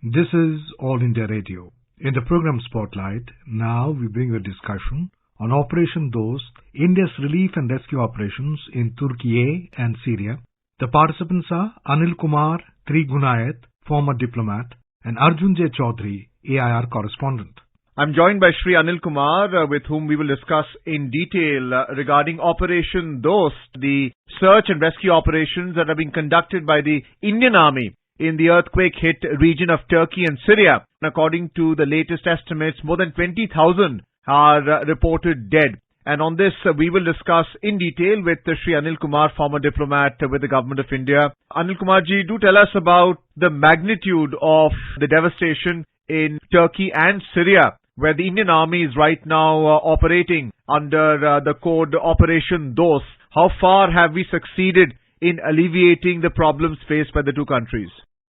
This is All India Radio. In the program Spotlight, now we bring a discussion on Operation Dost, India's relief and rescue operations in Turkey and Syria. The participants are Anil Kumar Trigunayat, former diplomat, and Arjun J. Chaudhary, AIR correspondent. I'm joined by Shri Anil Kumar, with whom we will discuss in detail regarding Operation Dost, the search and rescue operations that are being conducted by the Indian Army in the earthquake-hit region of Turkey and Syria. According to the latest estimates, more than 20,000 are reported dead. And on this, we will discuss in detail with Shri Anil Kumar, former diplomat with the Government of India. Anil Kumar ji, do tell us about the magnitude of the devastation in Turkey and Syria, where the Indian Army is right now operating under the code Operation Dost. How far have we succeeded in alleviating the problems faced by the two countries?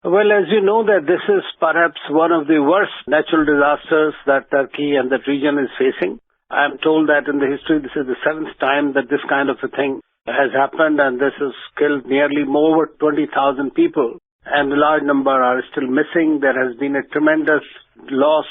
Well, as you know, that this is perhaps one of the worst natural disasters that Turkey and that region is facing. I am told that in the history, this is the seventh time that this kind of a thing has happened, and this has killed nearly over 20,000 people, and a large number are still missing. There has been a tremendous loss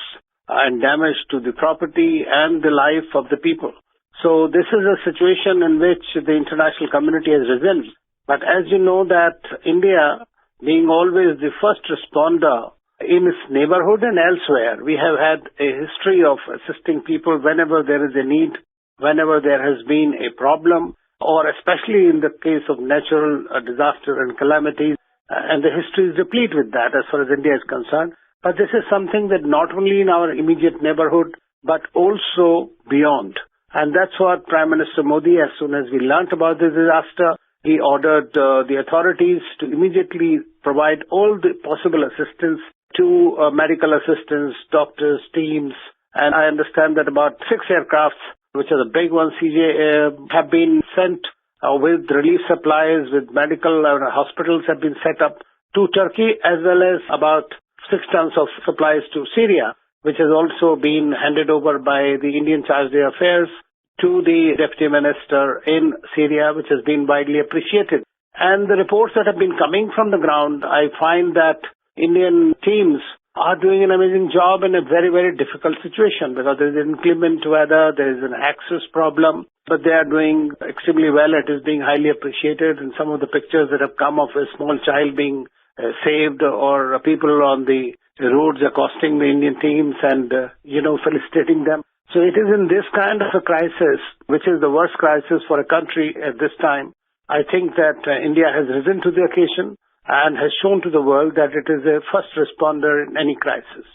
and damage to the property and the life of the people. So this is a situation in which the international community has risen. But as you know that India, being always the first responder in its neighborhood and elsewhere, we have had a history of assisting people whenever there is a need, whenever there has been a problem, or especially in the case of natural disaster and calamities. And the history is replete with that as far as India is concerned. But this is something that not only in our immediate neighborhood, but also beyond. And that's what Prime Minister Modi, as soon as we learnt about this disaster, he ordered the authorities to immediately provide all the possible assistance to medical assistance, doctors, teams. And I understand that about 6 aircrafts, which are the big ones, CJ, have been sent with relief supplies, with medical hospitals have been set up to Turkey, as well as about 6 tons of supplies to Syria, which has also been handed over by the Indian Charge d'Affaires to the Deputy Minister in Syria, which has been widely appreciated. And the reports that have been coming from the ground, I find that Indian teams are doing an amazing job in a very, very difficult situation because there is inclement weather, there is an access problem, but they are doing extremely well. It is being highly appreciated, and some of the pictures that have come of a small child being saved, or people on the roads accosting the Indian teams and, felicitating them. So it is in this kind of a crisis, which is the worst crisis for a country at this time, I think that India has risen to the occasion and has shown to the world that it is a first responder in any crisis.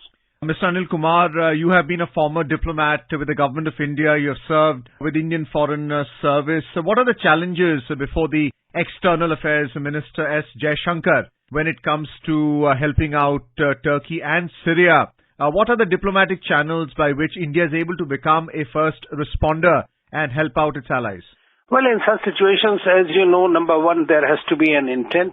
Mr. Anil Kumar, you have been a former diplomat with the Government of India. You have served with Indian Foreign Service. So what are the challenges before the External Affairs Minister S. Jaishankar when it comes to helping out Turkey and Syria? What are the diplomatic channels by which India is able to become a first responder and help out its allies? Well, in such situations, as you know, number one, there has to be an intent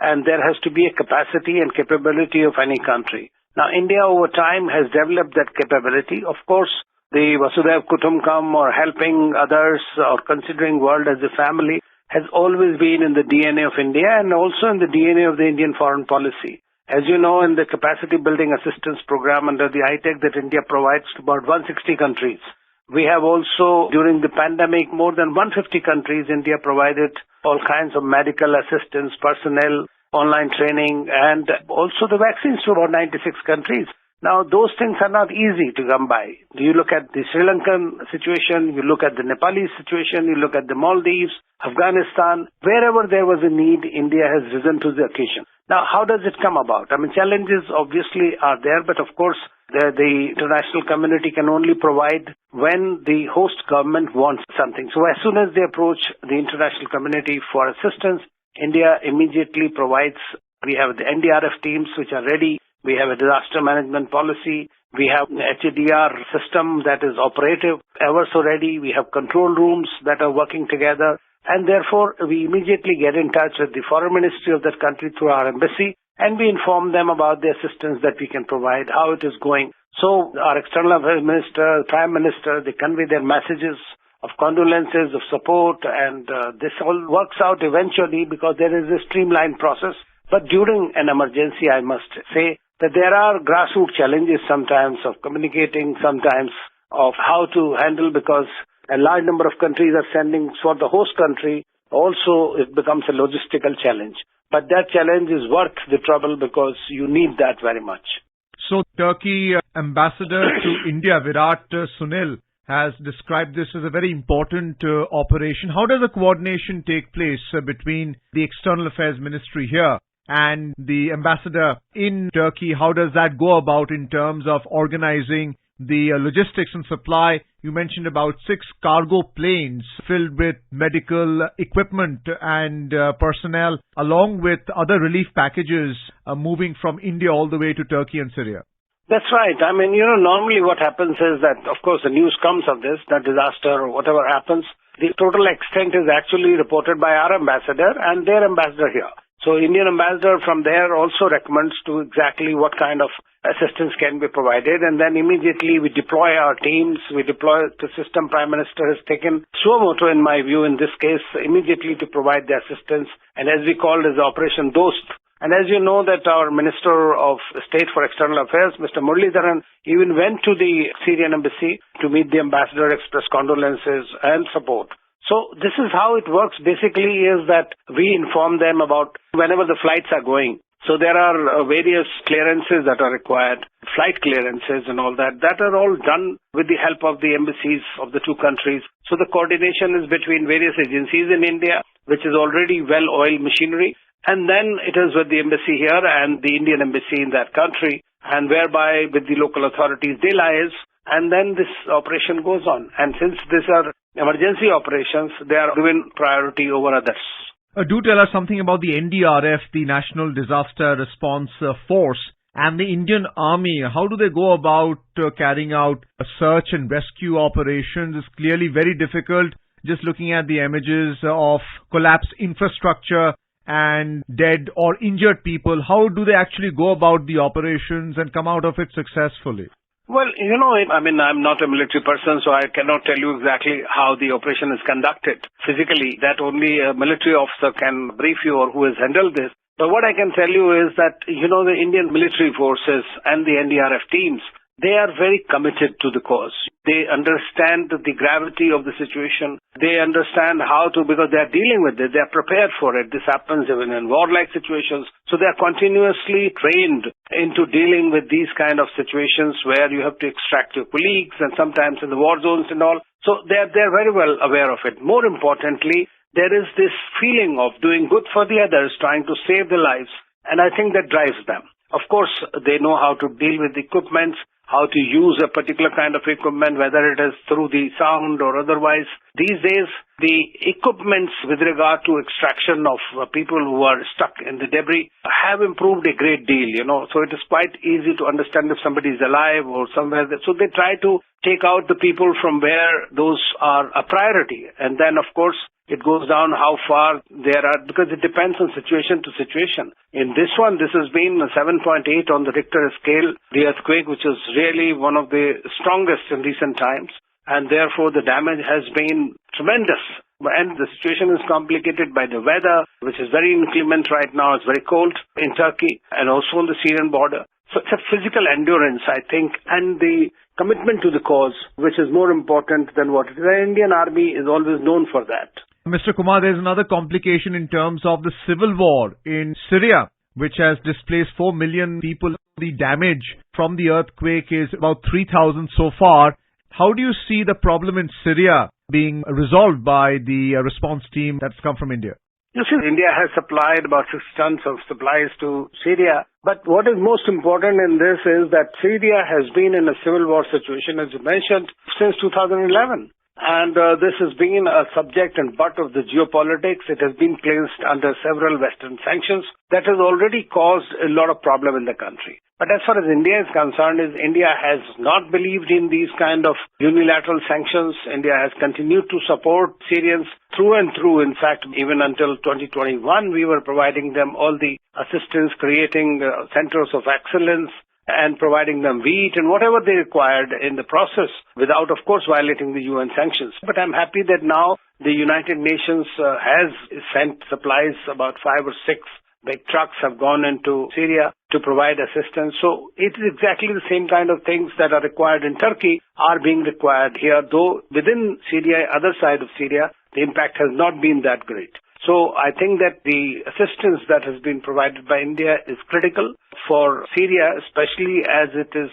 and there has to be a capacity and capability of any country. Now, India over time has developed that capability. Of course, the Vasudhaiv Kutumbakam or helping others or considering world as a family has always been in the DNA of India and also in the DNA of the Indian foreign policy. As you know, in the capacity building assistance program under the ITEC that India provides to about 160 countries, we have also, during the pandemic, more than 150 countries, India provided all kinds of medical assistance, personnel, online training, and also the vaccines to about 96 countries. Now, those things are not easy to come by. You look at the Sri Lankan situation, you look at the Nepalese situation, you look at the Maldives, Afghanistan, wherever there was a need, India has risen to the occasion. Now, how does it come about? I mean, challenges obviously are there, but of course, the international community can only provide when the host government wants something. So as soon as they approach the international community for assistance, India immediately provides. We have the NDRF teams which are ready. We have a disaster management policy. We have an HADR system that is operative, ever so ready. We have control rooms that are working together. And therefore, we immediately get in touch with the foreign ministry of that country through our embassy, and we inform them about the assistance that we can provide, how it is going. So our external affairs minister, prime minister, they convey their messages of condolences, of support, and this all works out eventually because there is a streamlined process. But during an emergency, I must say that there are grassroots challenges sometimes of communicating, sometimes of how to handle, because a large number of countries are sending for the host country. Also, it becomes a logistical challenge. But that challenge is worth the trouble because you need that very much. So, Turkey ambassador to India, Virat Sunil, has described this as a very important operation. How does the coordination take place between the External Affairs Ministry here and the ambassador in Turkey? How does that go about in terms of organizing the logistics and supply? You mentioned about 6 cargo planes filled with medical equipment and personnel, along with other relief packages moving from India all the way to Turkey and Syria. That's right. I mean, normally what happens is that, of course, the news comes of this, that disaster or whatever happens. The total extent is actually reported by our ambassador and their ambassador here. So Indian ambassador from there also recommends to exactly what kind of assistance can be provided, and then immediately we deploy our teams, we deploy the system. Prime Minister has taken suo moto, in my view, in this case, immediately to provide the assistance, and as we called as Operation Dost. And as you know that our Minister of State for External Affairs, Mr. Muralidharan, even went to the Syrian embassy to meet the ambassador, express condolences and support. So this is how it works basically, is that we inform them about whenever the flights are going. So there are various clearances that are required, flight clearances and all that. That are all done with the help of the embassies of the two countries. So the coordination is between various agencies in India, which is already well-oiled machinery. And then it is with the embassy here and the Indian embassy in that country, and whereby with the local authorities they liaise, and then this operation goes on. And since these are emergency operations, they are given priority over others. Do tell us something about the NDRF, the National Disaster Response Force, and the Indian Army. How do they go about carrying out search and rescue operations? It's clearly very difficult, just looking at the images of collapsed infrastructure and dead or injured people. How do they actually go about the operations and come out of it successfully? Well, I'm not a military person, so I cannot tell you exactly how the operation is conducted physically. That only a military officer can brief you, or who has handled this. But what I can tell you is that, the Indian military forces and the NDRF teams, they are very committed to the cause. They understand the gravity of the situation. They understand how to, because they are dealing with it, they are prepared for it. This happens even in warlike situations. So they are continuously trained into dealing with these kind of situations where you have to extract your colleagues, and sometimes in the war zones and all. So they are very well aware of it. More importantly, there is this feeling of doing good for the others, trying to save their lives. And I think that drives them. Of course, they know how to deal with equipment, how to use a particular kind of equipment, whether it is through the sound or otherwise. These days, the equipments with regard to extraction of people who are stuck in the debris have improved a great deal, So it is quite easy to understand if somebody is alive or somewhere. So they try to take out the people from where those are a priority. And then, of course, it goes down how far there are, because it depends on situation to situation. In this one, this has been 7.8 on the Richter scale, the earthquake, which is really one of the strongest in recent times. And therefore, the damage has been tremendous. And the situation is complicated by the weather, which is very inclement right now. It's very cold in Turkey and also on the Syrian border. So it's a physical endurance, I think, and the commitment to the cause, which is more important than what it is. The Indian Army is always known for that. Mr. Kumar, there's another complication in terms of the civil war in Syria, which has displaced 4 million people. The damage from the earthquake is about 3,000 so far. How do you see the problem in Syria being resolved by the response team that's come from India? You see, India has supplied about 6 tons of supplies to Syria. But what is most important in this is that Syria has been in a civil war situation, as you mentioned, since 2011. And this has been a subject and butt of the geopolitics. It has been placed under several Western sanctions that has already caused a lot of problem in the country. But as far as India is concerned, India has not believed in these kind of unilateral sanctions. India has continued to support Syrians through and through. In fact, even until 2021, we were providing them all the assistance, creating centers of excellence, and providing them wheat and whatever they required in the process, without, of course, violating the UN sanctions. But I'm happy that now the United Nations has sent supplies, about 5 or 6, Big trucks have gone into Syria to provide assistance. So it is exactly the same kind of things that are required in Turkey are being required here, though within Syria, other side of Syria, the impact has not been that great. So I think that the assistance that has been provided by India is critical for Syria, especially as it is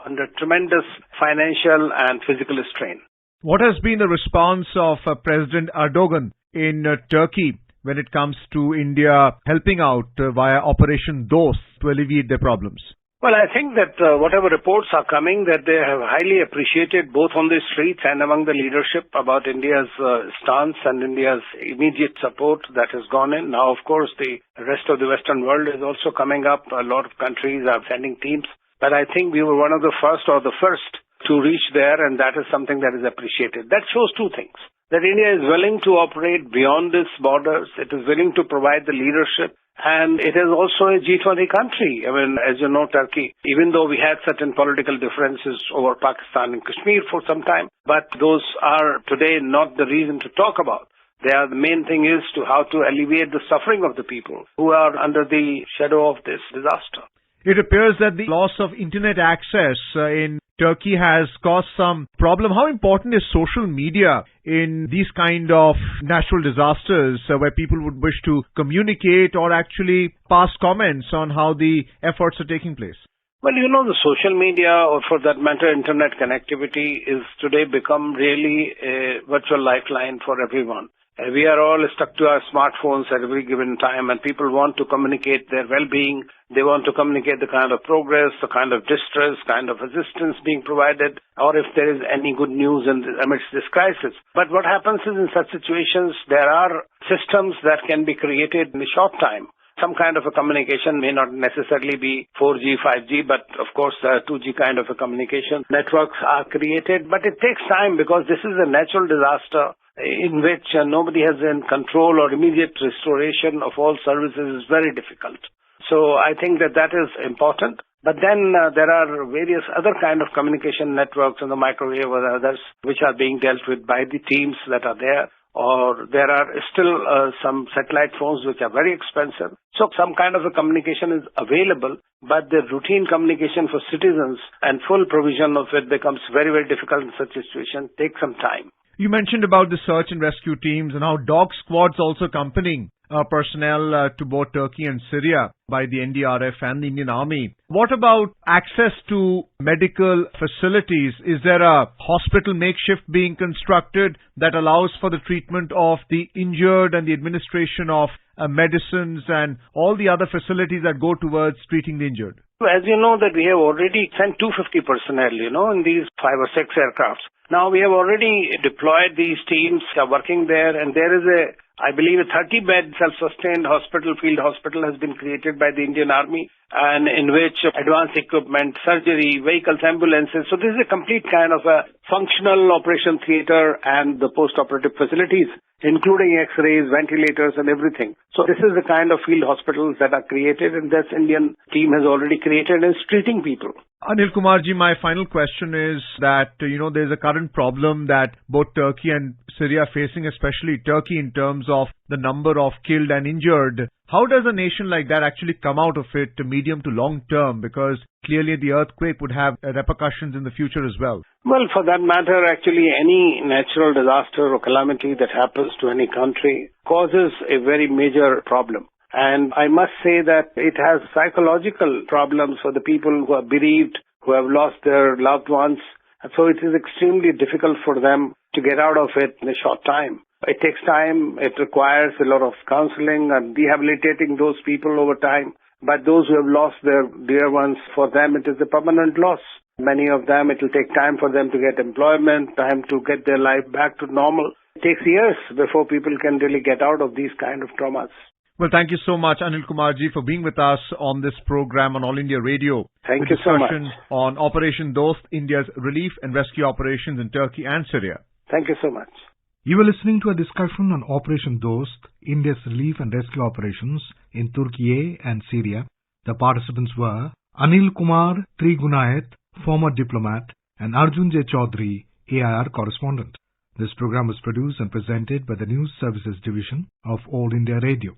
under tremendous financial and physical strain. What has been the response of President Erdogan in Turkey when it comes to India helping out via Operation Dost to alleviate their problems? Well, I think that whatever reports are coming, that they have highly appreciated both on the streets and among the leadership about India's stance and India's immediate support that has gone in. Now, of course, the rest of the Western world is also coming up. A lot of countries are sending teams. But I think we were one of the first or the first to reach there, and that is something that is appreciated. That shows two things. That India is willing to operate beyond its borders. It is willing to provide the leadership. And it is also a G20 country. I mean, as you know, Turkey, even though we had certain political differences over Pakistan and Kashmir for some time, but those are today not the reason to talk about. The main thing is to how to alleviate the suffering of the people who are under the shadow of this disaster. It appears that the loss of internet access in Turkey has caused some problem. How important is social media in these kind of natural disasters where people would wish to communicate or actually pass comments on how the efforts are taking place? Well, you know, the social media, or for that matter, internet connectivity is today become really a virtual lifeline for everyone. We are all stuck to our smartphones at every given time, and people want to communicate their well-being. They want to communicate the kind of progress, the kind of distress, kind of assistance being provided, or if there is any good news amidst this crisis. But what happens is in such situations, there are systems that can be created in a short time. Some kind of a communication may not necessarily be 4G, 5G, but of course 2G kind of a communication networks are created. But it takes time because this is a natural disaster in which nobody has in control, or immediate restoration of all services is very difficult. So I think that that is important. But then there are various other kind of communication networks on the microwave or others which are being dealt with by the teams that are there. Or there are still some satellite phones which are very expensive. So some kind of a communication is available, but the routine communication for citizens and full provision of it becomes very, very difficult in such a situation. Take some time. You mentioned about the search and rescue teams and how dog squads also accompanying personnel to both Turkey and Syria by the NDRF and the Indian Army. What about access to medical facilities? Is there a hospital makeshift being constructed that allows for the treatment of the injured and the administration of medicines and all the other facilities that go towards treating the injured? As you know that we have already sent 250 personnel, in these 5 or 6 aircrafts. Now we have already deployed these teams are working there, and there is I believe a 30-bed self-sustained field hospital has been created by the Indian Army, and in which advanced equipment, surgery, vehicles, ambulances. So this is a complete kind of a functional operation theater and the post-operative facilities, including X-rays, ventilators and everything. So this is the kind of field hospitals that are created, and this Indian team has already created and is treating people. Anil Kumarji, my final question is that, there's a current problem that both Turkey and Syria are facing, especially Turkey in terms of the number of killed and injured. How does a nation like that actually come out of it medium to long term? Because clearly the earthquake would have repercussions in the future as well. Well, for that matter, actually any natural disaster or calamity that happens to any country causes a very major problem. And I must say that it has psychological problems for the people who are bereaved, who have lost their loved ones. And so it is extremely difficult for them to get out of it in a short time. It takes time. It requires a lot of counseling and rehabilitating those people over time. But those who have lost their dear ones, for them it is a permanent loss. Many of them, it will take time for them to get employment, time to get their life back to normal. It takes years before people can really get out of these kind of traumas. Well, thank you so much, Anil Kumarji, for being with us on this program on All India Radio. Thank you so much. Discussion on Operation Dost, India's relief and rescue operations in Turkey and Syria. Thank you so much. You were listening to a discussion on Operation Dost, India's relief and rescue operations in Turkey and Syria. The participants were Anil Kumar Trigunayat, former diplomat, and Arjun J. Chaudhary, AIR correspondent. This program was produced and presented by the News Services Division of All India Radio.